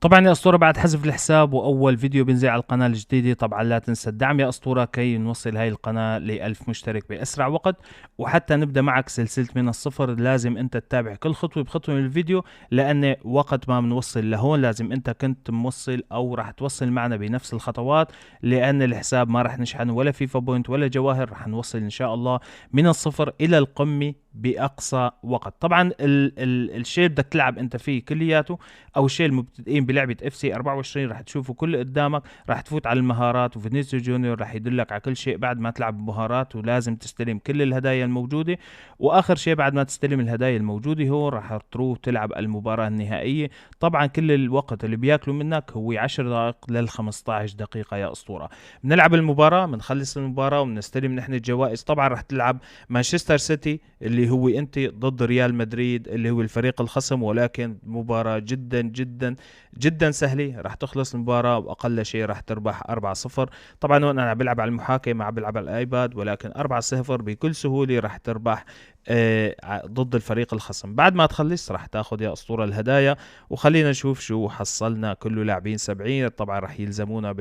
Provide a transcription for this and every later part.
طبعا يا أسطورة، بعد حذف الحساب وأول فيديو بينزل على القناة الجديدة، طبعا لا تنسى الدعم يا أسطورة كي نوصل هاي القناة ل1000 مشترك بأسرع وقت. وحتى نبدأ معك سلسلة من الصفر لازم أنت تتابع كل خطوة بخطوة من الفيديو، لأن وقت ما بنوصل لهون لازم أنت كنت موصل أو راح توصل معنا بنفس الخطوات، لأن الحساب ما راح نشحن ولا فيفا بوينت ولا جواهر، راح نوصل إن شاء الله من الصفر إلى القمة بأقصى وقت. طبعا ال الشيء بدك تلعب أنت فيه كلياته، او الشيء المبتدئين بلعبه اف سي 24 راح تشوفه كل قدامك، راح تفوت على المهارات وفينيسيو جونيور راح يدلك على كل شيء بعد ما تلعب بمهارات، ولازم تستلم كل الهدايا الموجوده. واخر شيء بعد ما تستلم الهدايا الموجوده هو راح تروح تلعب المباراه النهائيه. طبعا كل الوقت اللي بياكلوا منك هو 10 دقائق لل 15 دقيقه يا اسطوره. بنلعب المباراه، بنخلص المباراه وبنستلم نحن الجوائز. طبعا راح تلعب مانشستر سيتي اللي هو انت ضد ريال مدريد اللي هو الفريق الخصم، ولكن مباراة جدا جدا جدا سهلة، راح تخلص المباراة وأقل شيء راح تربح 4-0. طبعا وانا عم بلعب على المحاكي، ما عم بلعب على الايباد، ولكن 4-0 بكل سهولة راح تربح ضد الفريق الخصم. بعد ما تخلص راح تاخذ يا اسطوره الهدايا. وخلينا نشوف شو حصلنا. كله لاعبين 70، طبعا راح يلزمونا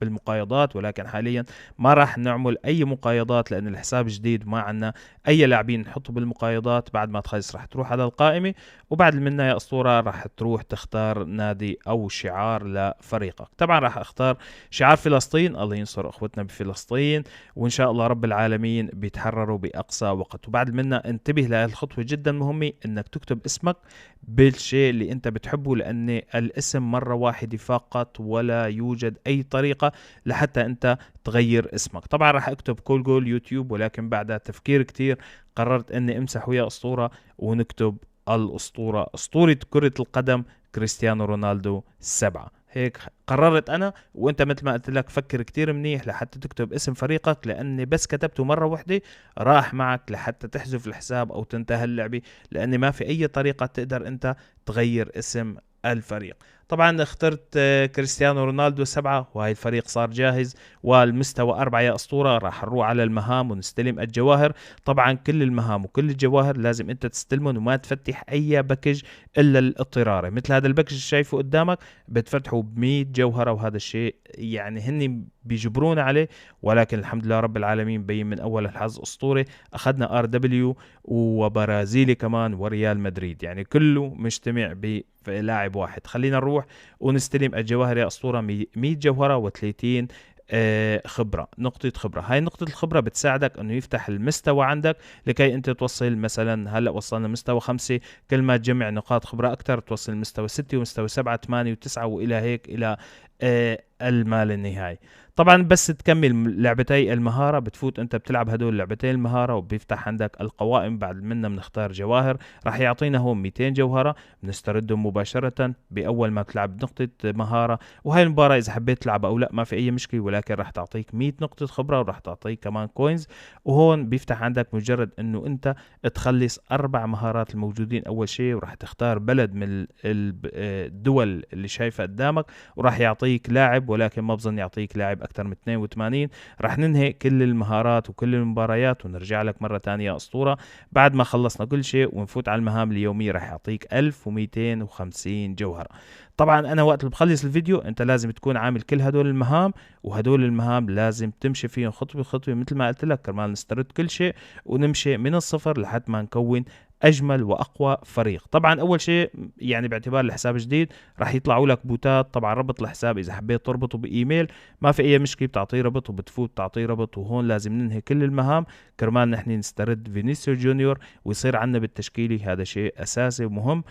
بالمقايضات، ولكن حاليا ما راح نعمل اي مقايضات لان الحساب جديد وما عندنا اي لاعبين نحطه بالمقايضات. بعد ما تخلص راح تروح على القائمه، وبعد منها يا اسطوره راح تروح تختار نادي او شعار لفريقك. طبعا راح اختار شعار فلسطين، الله ينصر اخوتنا بفلسطين، وان شاء الله رب العالمين بيتحرروا باقصى وقت. وبعد منها انتبه لهالخطوه جدا مهمه، انك تكتب اسمك بالشيء اللي انت بتحبه، لان الاسم مره واحده فقط ولا يوجد اي طريقه لحتى انت تغير اسمك. طبعا راح اكتب كول جول يوتيوب، ولكن بعد تفكير كتير قررت اني امسح ويا اسطوره ونكتب الاسطوره، اسطوره كره القدم كريستيانو رونالدو 7. هيك قررت انا، وانت مثل ما قلت لك فكر كتير منيح لحتى تكتب اسم فريقك، لاني بس كتبته مره واحده راح معك لحتى تحذف الحساب او تنتهي اللعبه، لان ما في اي طريقه تقدر انت تغير اسم الفريق. طبعا اخترت كريستيانو رونالدو 7، وهي الفريق صار جاهز. والمستوى 4 يا أسطورة. راح نروح على المهام ونستلم الجواهر. طبعا كل المهام وكل الجواهر لازم انت تستلمهم وما تفتح اي باكج الا الاضطراري. مثل هذا الباكج اللي شايفه قدامك بتفتحه ب 100 جوهرة، وهذا الشيء يعني هن بيجبرونا عليه، ولكن الحمد لله رب العالمين بين من اول الحظ اسطوري. اخذنا ار دبليو وبرازيلي كمان وريال مدريد، يعني كله مجتمع بلاعب واحد. خلينا نروح ونستلم الجواهر يا اسطوره. 100 جوهره و30 خبرة، نقطة خبرة. هاي نقطة الخبرة بتساعدك انه يفتح المستوى عندك لكي انت توصل. مثلا هلا وصلنا مستوى 5، كل ما تجمع نقاط خبرة اكثر توصل مستوى 6 ومستوى 7 8 و9 والى هيك الى المال النهائي. طبعا بس تكمل لعبتي المهارة بتفوت انت بتلعب هدول لعبتي المهارة، وبيفتح عندك القوائم. بعد منا بنختار جواهر، راح يعطينا هون 200 جوهرة بنستردهم مباشرة بأول ما بتلعب نقطة مهارة. وهي المباراة إذا حبيت تلعب أو لا ما في أي مشكلة، ولكن راح تعطيك 100 نقطة خبرة وراح تعطيك كمان كوينز. وهون بيفتح عندك مجرد إنه أنت تخلص 4 مهارات الموجودين أول شيء، وراح تختار بلد من الدول اللي شايفة قدامك، وراح يعطيك لاعب، ولكن ما بظن يعطيك لاعب أكثر من 82. راح ننهي كل المهارات وكل المباريات ونرجع لك مرة تانية أسطورة بعد ما خلصنا كل شيء ونفوت على المهام اليومية. راح يعطيك 1250 جوهرة. طبعا أنا وقت اللي بخلص الفيديو أنت لازم تكون عامل كل هدول المهام، وهدول المهام لازم تمشي فيهم خطوة بخطوة مثل ما قلت لك، كرمال نسترد كل شيء ونمشي من الصفر لحد ما نكون اجمل واقوى فريق. طبعا اول شيء يعني باعتبار الحساب جديد راح يطلعوا لك بوتات. طبعا ربط الحساب اذا حبيت تربطه بايميل ما في اي مشكله، بتعطيه ربط وبتفوت تعطيه ربط. وهون لازم ننهي كل المهام كرمال نحن نسترد فينيسيو جونيور ويصير عندنا بالتشكيله. هذا شيء اساسي ومهم.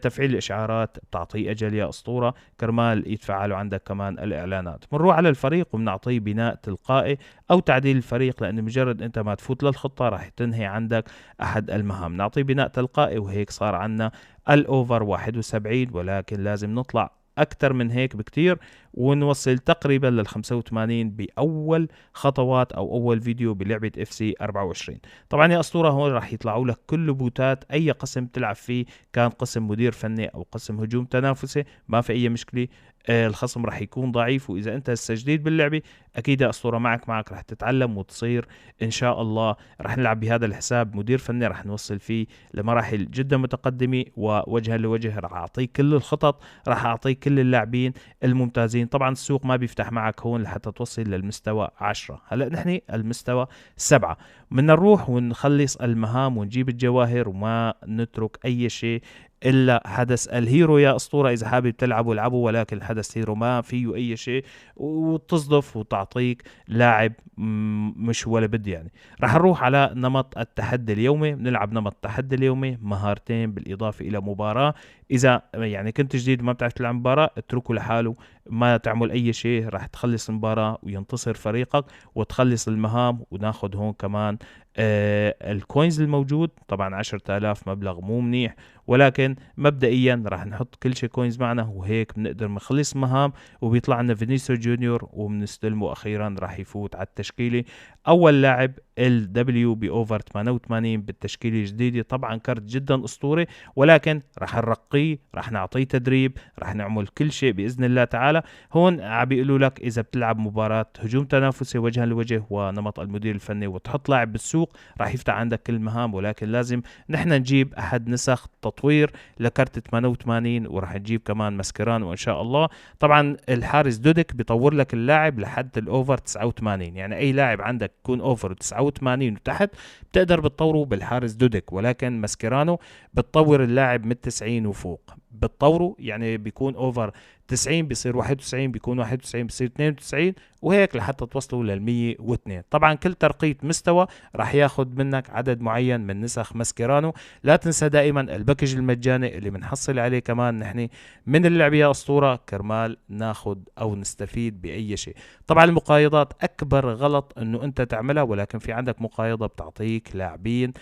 تفعيل الاشعارات بتعطيه اجل يا اسطوره كرمال يتفعلوا عندك كمان الاعلانات. بنروح على الفريق وبنعطيه بناء تلقائي او تعديل الفريق، لان مجرد انت ما تفوت للخطه راح تنهي عندك احد المهام. نعطيه بناء تلقائي وهيك صار عندنا الاوفر 71، ولكن لازم نطلع اكثر من هيك بكتير ونوصل تقريبا لل 85 باول خطوات او اول فيديو بلعبه اف سي 24. طبعا يا اسطوره هون راح يطلعوا لك كل بوتات اي قسم تلعب فيه، كان قسم مدير فني او قسم هجوم تنافسي ما في اي مشكله. الخصم راح يكون ضعيف. واذا انت هسه جديد باللعبه اكيد يا اسطوره معك راح تتعلم وتصير ان شاء الله. راح نلعب بهذا الحساب مدير فني، راح نوصل فيه لمراحل جدا متقدمه ووجها لوجه. راح اعطيك كل الخطط، راح اعطيك كل اللاعبين الممتازين. طبعا السوق ما بيفتح معك هون لحتى توصل للمستوى 10. هلا نحن المستوى 7، بدنا نروح ونخلص المهام ونجيب الجواهر وما نترك اي شيء الا حدث الهيرو يا اسطوره. اذا حابب تلعبوا العبوا، ولكن حدث هيرو ما فيه اي شيء، وتصدف وتعطيك لاعب مش ولا بدي يعني. راح نروح على نمط التحدي اليومي، بنلعب نمط التحدي اليومي مهارتين بالاضافه الى مباراه. اذا يعني كنت جديد وما بتعرف تلعب مباراه اتركه لحاله، ما تعمل اي شيء، راح تخلص المباراه وينتصر فريقك وتخلص المهام. وناخذ هون كمان الكوينز الموجود، طبعا 10,000 مبلغ مو منيح، ولكن مبدئيا راح نحط كل شيء كوينز معنا، وهيك بنقدر نخلص مهام وبيطلع لنا فينيسيو جونيور وبنستلمه. اخيرا راح يفوت على التشكيله. اول لاعب ال دبليو باوفر 88 بالتشكيله الجديده، طبعا كارت جدا اسطوري، ولكن راح نرقيه، راح نعطيه تدريب، راح نعمل كل شيء باذن الله تعالى. هون عم بيقولوا لك اذا بتلعب مباراه هجوم تنافسي وجها لوجه ونمط المدير الفني وتحط لاعب بالسوق راح يفتح عندك كل المهام، ولكن لازم نحن نجيب احد نسخ تطوير لكارت 88، وراح نجيب كمان ماسكيرانو ان شاء الله. طبعا الحارس دودك بيطور لك اللاعب لحد الاوفر 89، يعني اي لاعب عندك يكون اوفر 89 وتحت بتقدر بتطوره بالحارس دودك، ولكن ماسكيرانو بتطور اللاعب من 90 وفوق بتطوره، يعني بيكون اوفر 90 بيصير 91، بيكون 91 بيصير 92، وهيك لحتى توصلوا لل 102. طبعا كل ترقية مستوى راح ياخد منك عدد معين من نسخ ماسكيرانو. لا تنسى دائما الباكج المجاني اللي بنحصل عليه كمان نحن من اللعبة يا اسطورة، كرمال ناخد او نستفيد باي شيء. طبعا المقايضات اكبر غلط انه انت تعملها، ولكن في عندك مقايضة بتعطيك لاعبين.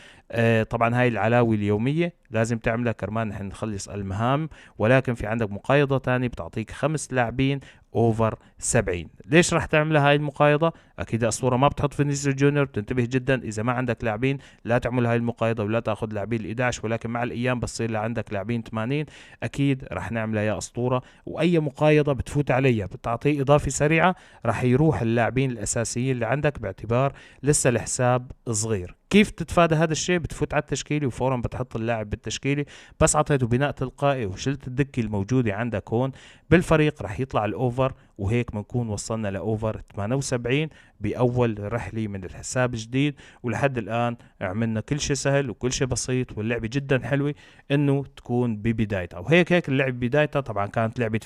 طبعا هاي العلاوي اليومية لازم تعملها كرمال نحن نخلص المهام، ولكن في عندك مقايضة تانية بتعطيك 5 لاعبين اوفر 70. ليش راح تعملها هاي المقايضة؟ اكيد اسطورة ما بتحط فينيسيوس جونيور، بتنتبه جدا اذا ما عندك لاعبين لا تعمل هاي المقايضة ولا تاخذ لاعبين ال 11، ولكن مع الايام بتصير لعندك لاعبين 80 اكيد راح نعملها يا اسطورة. واي مقايضة بتفوت عليها بتعطيه اضافة سريعة راح يروح اللاعبين الاساسيين اللي عندك، باعتبار لسه الحساب صغير. كيف تتفادى هذا الشيء؟ بتفوت على التشكيله وفورا بتحط اللاعب بالتشكيله، بس اعطيته بناء تلقائي وشلت الدكه الموجوده عندك هون بالفريق راح يطلع الاوفر، وهيك بنكون وصلنا لاوفر 78 باول رحله من الحساب الجديد. ولحد الان عملنا كل شيء سهل وكل شيء بسيط، واللعبه جدا حلوه انه تكون ببدايتها. وهيك اللعبه بدايتها طبعا كانت لعبه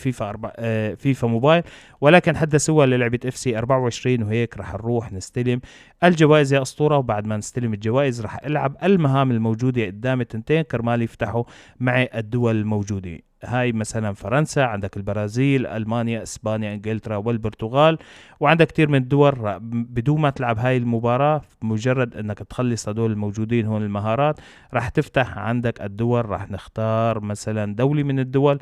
فيفا موبايل، ولكن حدثوها للعبه اف سي 24. وهيك راح نروح نستلم الجوائز يا اسطوره، وبعد ما نستلم الجوائز راح العب المهام الموجوده قدامي تنتين كرمال يفتحوا معي الدول الموجوده. هاي مثلا فرنسا، عندك البرازيل، المانيا، اسبانيا، انجلترا والبرتغال، وعندك كتير من الدول. بدون ما تلعب هاي المباراة مجرد انك تخلص هدول الموجودين هون المهارات راح تفتح عندك الدول. راح نختار مثلا دولة من الدول،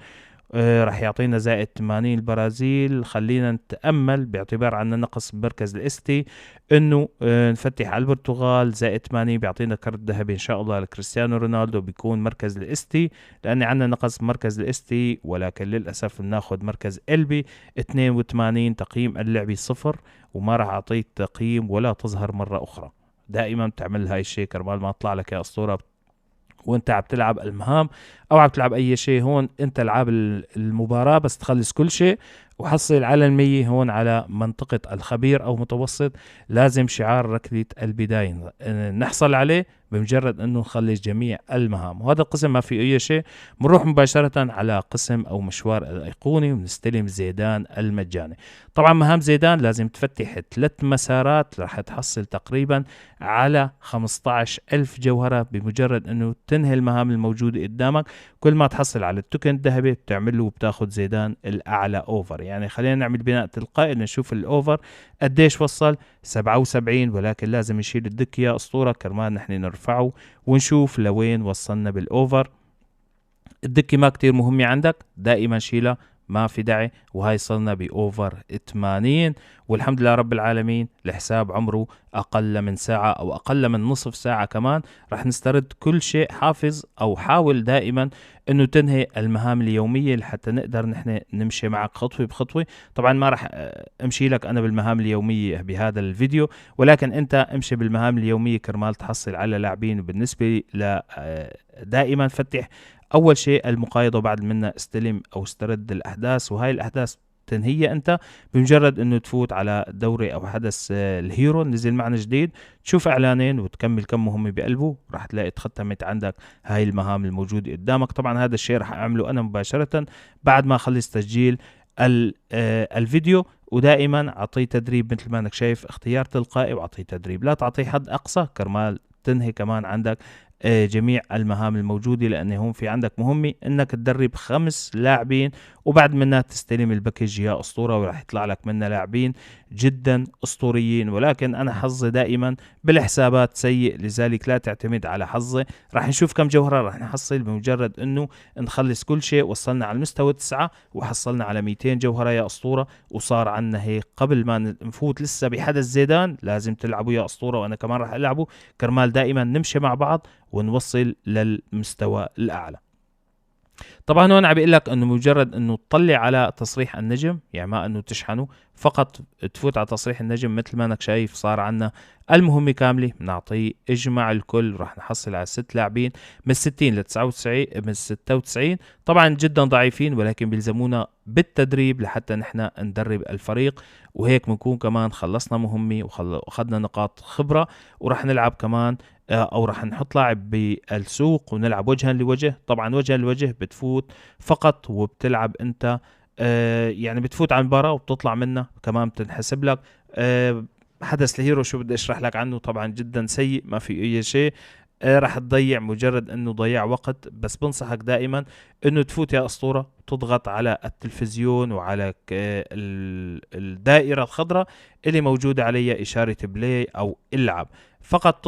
راح يعطينا زائد 80 البرازيل. خلينا نتأمل باعتبار عنا نقص بمركز الاستي انه نفتح على البرتغال زائد 80 بيعطينا كرت ذهبي ان شاء الله لكريستيانو رونالدو، بيكون مركز الاستي لان عنا نقص بمركز الاستي، ولكن للاسف بناخذ مركز البي 82. تقييم اللعبة 0 وما راح اعطيك تقييم ولا تظهر مرة اخرى. دائما بتعمل هاي الشيء كرمال ما اطلع لك يا اسطورة وانت عم تلعب المهام او عم تلعب اي شيء. هون انت العاب المباراة بس تخلص كل شيء وحصل على 100. هون على منطقة الخبير او متوسط لازم شعار ركلة البداية نحصل عليه بمجرد انه نخلص جميع المهام. وهذا القسم ما في اي شيء، بنروح مباشرة على قسم او مشوار الايقوني ونستلم زيدان المجاني. طبعا مهام زيدان لازم تفتح 3 مسارات، راح تحصل تقريبا على 15,000 جوهرة بمجرد انه تنهي المهام الموجودة قدامك. كل ما تحصل على التوكن الذهبي بتعمله وبتاخد زيدان الاعلى اوفر. يعني خلينا نعمل بناء تلقائي نشوف الاوفر قديش وصل 77، ولكن لازم نشيل الدك يا اسطورة كرمال نحن نرفعه ونشوف لوين وصلنا بالاوفر. الدكة ما كتير مهمة عندك، دائما شيلها ما في داعي. وهاي صرنا بأوفر 80، والحمد لله رب العالمين الحساب عمره أقل من ساعة أو أقل من نصف ساعة كمان. رح نسترد كل شيء. حافظ أو حاول دائما أنه تنهي المهام اليومية لحتى نقدر نحن نمشي معك خطوة بخطوة. طبعا ما رح أمشي لك أنا بالمهام اليومية بهذا الفيديو، ولكن أنت امشي بالمهام اليومية كرمال تحصل على لاعبين. وبالنسبة ل دائما فتح أول شيء المقايضة، وبعد منها استلم أو استرد الأحداث. وهاي الأحداث تنهيها انت بمجرد انه تفوت على دوري او حدث الهيرو نزل معنا جديد، تشوف اعلانين وتكمل كم مهمه بقلبه، راح تلاقي تختمت عندك هاي المهام الموجوده قدامك. طبعا هذا الشيء راح اعمله انا مباشره بعد ما اخلص تسجيل الفيديو. ودائما اعطيه تدريب مثل ما انك شايف، اختيار تلقائي، واعطيه تدريب. لا تعطيه حد اقصى كرمال تنهي كمان عندك جميع المهام الموجودة، لأن هون في عندك مهمة إنك تدرب 5 لاعبين، وبعد منها تستلم الباكج يا أسطورة، وراح يطلع لك منها لاعبين جدا أسطوريين. ولكن أنا حظي دائما بالحسابات سيء، لذلك لا تعتمد على حظي. راح نشوف كم جوهرة راح نحصل بمجرد إنه نخلص كل شيء. وصلنا على المستوى 9 وحصلنا على 200 جوهرة يا أسطورة، وصار عنا هيك قبل ما نفوت لسه بحدث زيدان. لازم تلعبوا يا أسطورة، وأنا كمان راح ألعبه كرمال دائما نمشي مع بعض ونوصل للمستوى الأعلى. طبعا هون عم بيقول لك انه مجرد انه تطلع على تصريح النجم، يعني ما انه تشحنه، فقط تفوت على تصريح النجم مثل ما انك شايف صار عنا المهمة كاملة. بنعطيه اجمع الكل، راح نحصل على 6 لاعبين من 60 ل 99 من 96. طبعا جدا ضعيفين، ولكن بيلزمونا بالتدريب لحتى نحن ندرب الفريق، وهيك بنكون كمان خلصنا مهمة واخذنا نقاط خبرة. وراح نلعب كمان او راح نحط لاعب بالسوق ونلعب وجها لوجه. طبعا وجها لوجه بتفوت فقط وبتلعب انت يعني بتفوت على المباراة وبتطلع منها كمان بتنحسب لك. حدث الهيرو شو بدي اشرح لك عنه، طبعا جدا سيء ما في اي شيء. راح تضيع مجرد انه ضياع وقت. بس بنصحك دائما انه تفوت يا اسطورة، تضغط على التلفزيون وعلى الدائرة الخضراء اللي موجودة عليها اشارة بلاي او العب. فقط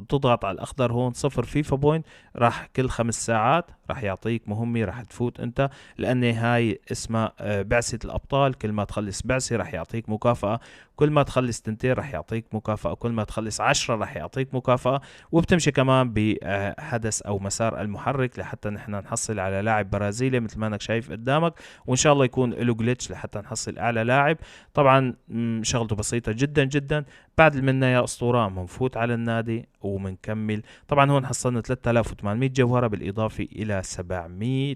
تضغط على الاخضر هون 0 فيفا بوينت. راح كل 5 ساعات راح يعطيك مهمة، راح تفوت انت، لان هاي اسمها بعثة الابطال. كل ما تخلص بعثة راح يعطيك مكافأة، كل ما تخلص 2 راح يعطيك مكافأة، كل ما تخلص 10 راح يعطيك مكافأة. وبتمشي كمان بحدث او مسار المحرك لحتى نحن نحصل على لاعب برازيلي مثل ما انك شايف قدامك، وان شاء الله يكون له جلتش لحتى نحصل اعلى لاعب. طبعا شغلته بسيطة جدا جدا. بعد منا يا اسطورة بنفوت على النادي وبنكمل. طبعا هون حصلنا 3800 جوهرة بالاضافة الى 700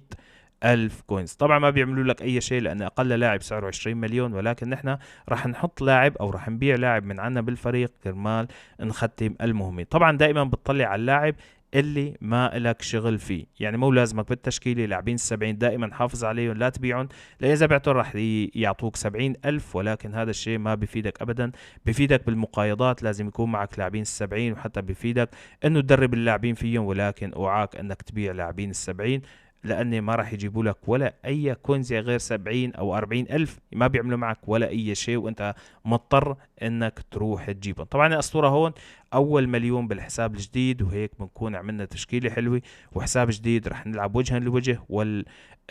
ألف كوينز. طبعا ما بيعملوا لك أي شيء لأن أقل لاعب سعره 20 مليون، ولكن نحن راح نحط لاعب أو راح نبيع لاعب من عنا بالفريق كرمال نختم المهمة. طبعا دائما بتطلع على اللاعب اللي ما لك شغل فيه، يعني مو لازمك بالتشكيلة لاعبين 70 دائما حافظ عليهم لا تبيعهم، لأن إذا بعتهم راح يعطوك 70 ألف، ولكن هذا الشيء ما بفيدك أبدا. بفيدك بالمقايضات لازم يكون معك لاعبين 70، وحتى بفيدك أنه تدرب اللاعبين فيهم، ولكن أوعاك أنك تبيع لاعبين 70 لأني ما راح يجيبوا لك ولا أي كونزي غير 70 أو 40 ألف، ما بيعملوا معك ولا أي شيء، وأنت مضطر أنك تروح تجيبهم. طبعا يا أسطورة هون أول مليون بالحساب الجديد، وهيك بنكون عملنا تشكيلة حلوة وحساب جديد. رح نلعب وجها لوجه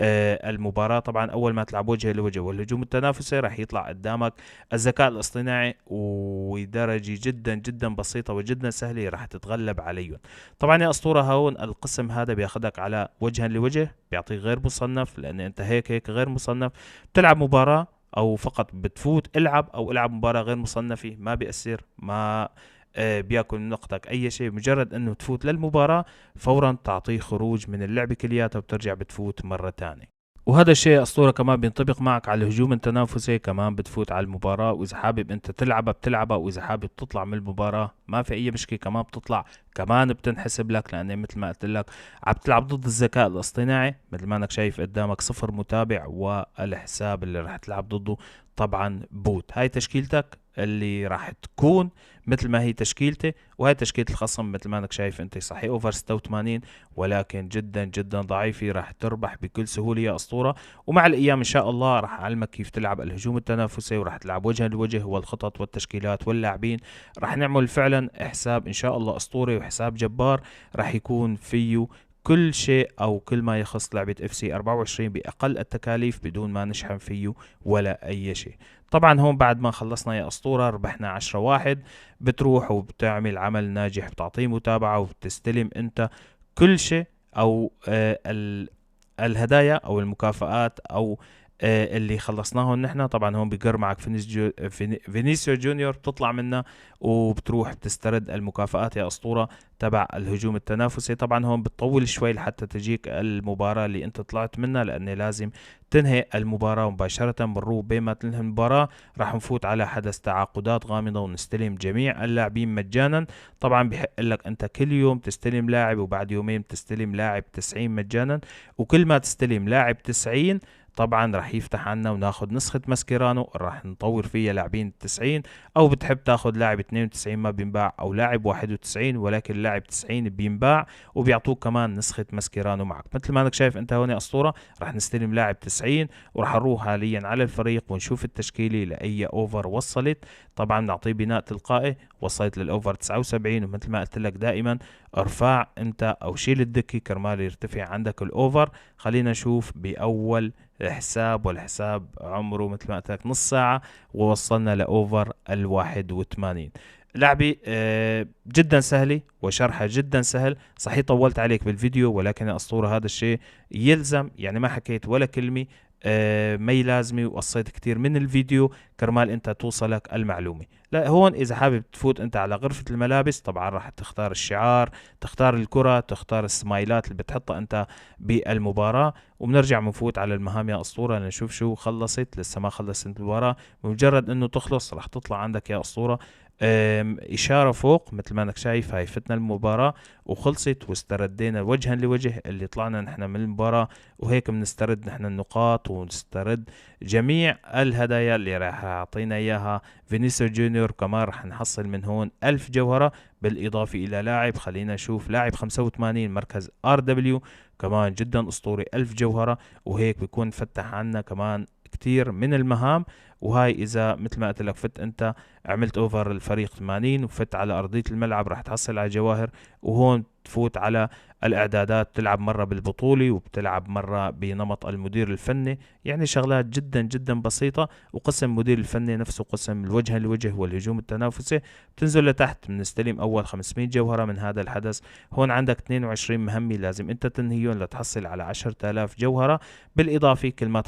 المباراة طبعا أول ما تلعب وجه لوجه والهجوم التنافسي راح يطلع قدامك الذكاء الاصطناعي، ودرجة جدا جدا بسيطة وجدا سهلة راح تتغلب عليهم. طبعا يا أسطورة هون القسم هذا بياخدك على وجها لوجه، بيعطيك غير مصنف لأن أنت هيك غير مصنف. بتلعب مباراة أو فقط بتفوت العب، أو العب مباراة غير مصنفة ما بيأثر، ما بياكل من نقطك اي شيء. مجرد انه تفوت للمباراة فورا تعطيه خروج من اللعبة كلياتها وبترجع بتفوت مرة تانية. وهذا الشيء أسطورة كمان بينطبق معك على الهجوم التنافسي، كمان بتفوت على المباراة وإذا حابب أنت بتلعبها، وإذا حابب تطلع من المباراة ما في أي مشكلة، كمان بتطلع كمان بتنحسب لك، لأن مثل ما قلت لك عم تلعب ضد الذكاء الاصطناعي مثل ما أنك شايف قدامك 0 متابع، والحساب اللي راح تلعب ضده طبعا بوت. هاي تشكيلتك اللي راح تكون مثل ما هي تشكيلتي، وهي تشكيلة الخصم مثل ما انك شايف انت صحيح اوفر 86 ولكن جدا جدا ضعيفة، راح تربح بكل سهولة يا اسطورة. ومع الايام ان شاء الله راح اعلمك كيف تلعب الهجوم التنافسي، وراح تلعب وجها لوجه، والخطط والتشكيلات واللاعبين. راح نعمل فعلا حساب ان شاء الله اسطوري وحساب جبار راح يكون فيه كل شيء أو كل ما يخص لعبة FC 24 بأقل التكاليف بدون ما نشحن فيه ولا أي شيء. طبعا هون بعد ما خلصنا يا أسطورة ربحنا 10 واحد، بتروح وبتعمل عمل ناجح، بتعطيه متابعة وبتستلم أنت كل شيء، أو الهدايا أو المكافآت أو اللي خلصناهم نحن. طبعا هون بيقر معك فينيسيو جونيور، بتطلع منه وبتروح بتسترد المكافآت يا أسطورة تبع الهجوم التنافسي. طبعا هون بتطول شوي لحتى تجيك المباراة اللي انت طلعت منها، لأن لازم تنهي المباراة مباشرة. بنروح بين ما تنهي المباراة راح نفوت على حدث تعاقدات غامضة ونستلم جميع اللاعبين مجانا. طبعا بحق لك انت كل يوم تستلم لاعب، وبعد يومين تستلم لاعب 90 مجانا، وكل ما تستلم لاعب 90 طبعا راح يفتح عنا وناخد نسخة ماسكيرانو راح نطور فيها لاعبين 90، او بتحب تاخد لاعب 92 ما بينباع، او لاعب 91 ولكن لاعب 90 بينباع، وبيعطوك كمان نسخة ماسكيرانو معك. مثل ما انك شايف انت هون يا اسطورة راح نستلم لاعب 90، وراح نروح حاليا على الفريق ونشوف التشكيلة لأي اوفر وصلت. طبعا نعطيه بناء تلقائي، وصلت للاوفر 79، ومثل ما قلت لك دائما ارفع انت او شيل الدكي كرمال يرتفع عندك الاوفر. خلينا نشوف باول حساب، والحساب عمره مثل ما قلت لك نص ساعة، ووصلنا لأوفر 81. لعبة جدا سهلة وشرحها جدا سهل. صحيح طولت عليك بالفيديو، ولكن يا أسطورة هذا الشيء يلزم، يعني ما حكيت ولا كلمة ما يلازمي، وقصيت كتير من الفيديو كرمال انت توصلك المعلومة. لا هون اذا حابب تفوت انت على غرفة الملابس، طبعا راح تختار الشعار، تختار الكرة، تختار السمايلات اللي بتحطها انت بالمباراة، وبنرجع بنفوت على المهام يا اسطورة لنشوف شو خلصت. لسه ما خلصت المباراة، بمجرد انه تخلص راح تطلع عندك يا اسطورة إشارة فوق مثل ما انك شايف، هاي فتنا المباراة وخلصت، واستردينا وجها لوجه اللي طلعنا نحن من المباراة. وهيك بنسترد نحن النقاط، ونسترد جميع الهدايا اللي راح يعطينا اياها فينيسيو جونيور. كمان راح نحصل من هون 1000 جوهرة، بالإضافة إلى لاعب، خلينا نشوف لاعب 85 مركز RW كمان جدا أسطوري 1000 جوهرة. وهيك بيكون فتح عنا كمان كتير من المهام. وهاي إذا مثل ما قلت لك فت أنت عملت أوفر الفريق 80 وفت على أرضية الملعب راح تحصل على جواهر. وهون تفوت على الإعدادات، تلعب مرة بالبطولة وبتلعب مرة بنمط المدير الفني، يعني شغلات جدا جدا بسيطة. وقسم مدير الفني نفسه قسم الوجه لوجه والهجوم التنافسي. بتنزل لتحت بنستلم أول 500 جوهرة من هذا الحدث. هون عندك 22 مهمة لازم أنت تنهيهم لتحصل على 10,000 جوهرة. بالإضافة كل ما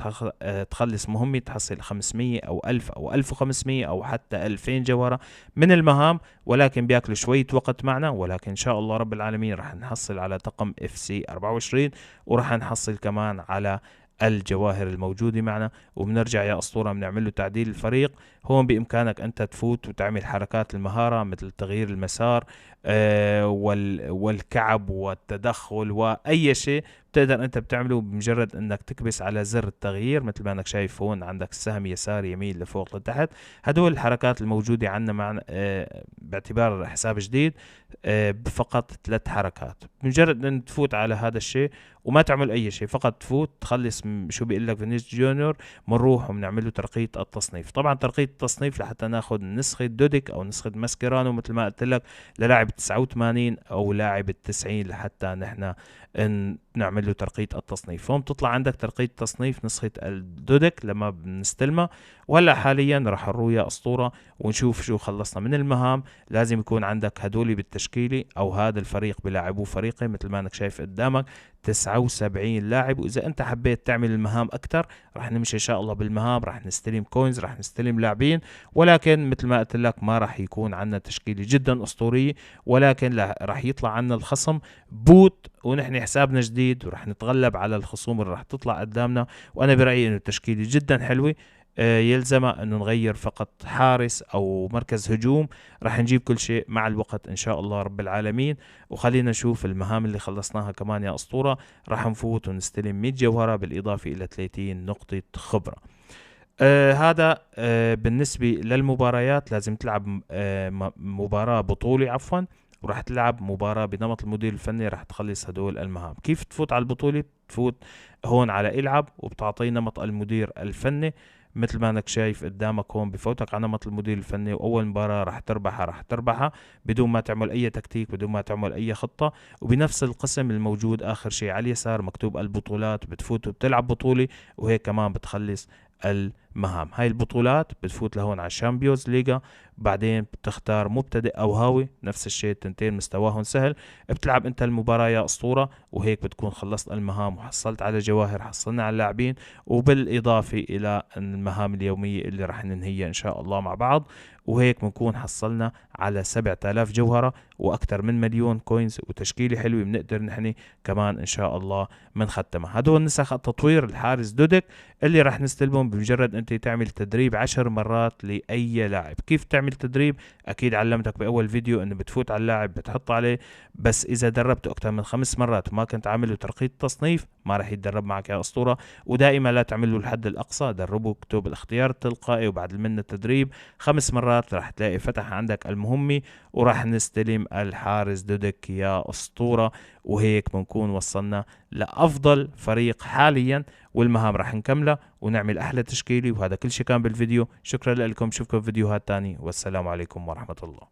تخلص مهمة تحصل 500 أو 1000 أو 1500 أو حتى 2000 جوهرة من المهام. ولكن بياكلوا شوية وقت معنا، ولكن إن شاء الله رب العالمين رح نحصل على طقم FC 24، ورح نحصل كمان على الجواهر الموجودة معنا. وبنرجع يا أسطورة بنعمل له تعديل الفريق. هون بإمكانك أنت تفوت وتعمل حركات المهارة مثل تغيير المسار والكعب والتدخل وأي شيء بتقدر أنت بتعمله بمجرد أنك تكبس على زر التغيير. مثل ما أنك شايف هون عندك السهم يسار يمين لفوق لتحت. هدول الحركات الموجودة عندنا معنا باعتبار حساب جديد فقط 3 حركات. بمجرد أن تفوت على هذا الشيء وما تعمل أي شيء، فقط تفوت تخلص شو بيقول لك فينيس جونيور، بنروح وبنعمل له ترقية التصنيف. طبعا ترقية التصنيف لحتى ناخذ نسخة دوديك أو نسخة ماسكيرانو مثل ما قلت لك للاعب 89 أو لاعب 90 لحتى نحن نعمل له ترقية التصنيف. هون بتطلع عندك ترقية تصنيف نسخة الدودك لما بنستلمها. وهلا حاليا راح نروح يا أسطورة ونشوف شو خلصنا من المهام. لازم يكون عندك هدولي بالتشكيلة أو هذا الفريق بلاعبوه فريقي مثل ما انك شايف قدامك 79 لاعب. وإذا أنت حبيت تعمل المهام أكتر راح نمشي إن شاء الله بالمهام، راح نستلم كوينز، راح نستلم لاعبين. ولكن مثل ما قلت لك ما راح يكون عندنا تشكيلة جدا أسطورية، ولكن راح يطلع عنا الخصم بوت ونحن حسابنا جديد، وراح نتغلب على الخصوم اللي راح تطلع قدامنا. وأنا برأيي إنه التشكيلة جدا حلوة. يلزم أنه نغير فقط حارس أو مركز هجوم، راح نجيب كل شيء مع الوقت إن شاء الله رب العالمين. وخلينا نشوف المهام اللي خلصناها كمان يا أسطورة. راح نفوت ونستلم 100 جوهرة بالإضافة إلى 30 نقطة خبرة. هذا بالنسبة للمباريات. لازم تلعب مباراة بطولة عفوا، وراح تلعب مباراة بنمط المدير الفني، راح تخلص هدول المهام. كيف تفوت على البطولة؟ تفوت هون على العب، وبتعطيه نمط المدير الفني مثل ما انك شايف قدامك هون، بفوتك على نمط المدير الفني، واول مباراة راح تربحها بدون ما تعمل اي تكتيك، بدون ما تعمل اي خطة. وبنفس القسم الموجود اخر شيء على اليسار مكتوب البطولات، بتفوت وبتلعب بطولة، وهيك كمان بتخلص المهام. هاي البطولات بتفوت لهون على الشامبيونز ليجا، بعدين بتختار مبتدئ او هاوي، نفس الشيء التنتين مستواهم سهل. بتلعب انت المباراة يا اسطورة، وهيك بتكون خلصت المهام وحصلت على جواهر، حصلنا على اللاعبين، وبالاضافة الى المهام اليومية اللي راح ننهيها ان شاء الله مع بعض. وهيك بنكون حصلنا على 7000 جوهرة واكثر من مليون كوينز، وتشكيلة حلوة بنقدر نحن كمان ان شاء الله منختمها. هدول نسخ التطوير الحارس دودك اللي راح نستلمهم بمجرد انت تعمل تدريب 10 مرات لاي لاعب. كيف تعمل تدريب؟ اكيد علمتك باول فيديو انه بتفوت على اللاعب بتحط عليه، بس اذا دربته اكثر من 5 مرات وما كنت عامل له ترقية تصنيف ما راح يتدرب معك يا اسطورة. ودائما لا تعمل له الحد الاقصى، دربه اكتب الاختيار التلقائي، وبعد من التدريب 5 مرات راح تلاقي فتح عندك المهمة، وراح نستلم الحارس دودك يا اسطورة. وهيك بنكون وصلنا لافضل فريق حاليا، والمهام راح نكملها ونعمل احلى تشكيلة. وهذا كل شيء كان بالفيديو، شكرا لكم، شوفكم في فيديوهات تاني، والسلام عليكم ورحمة الله.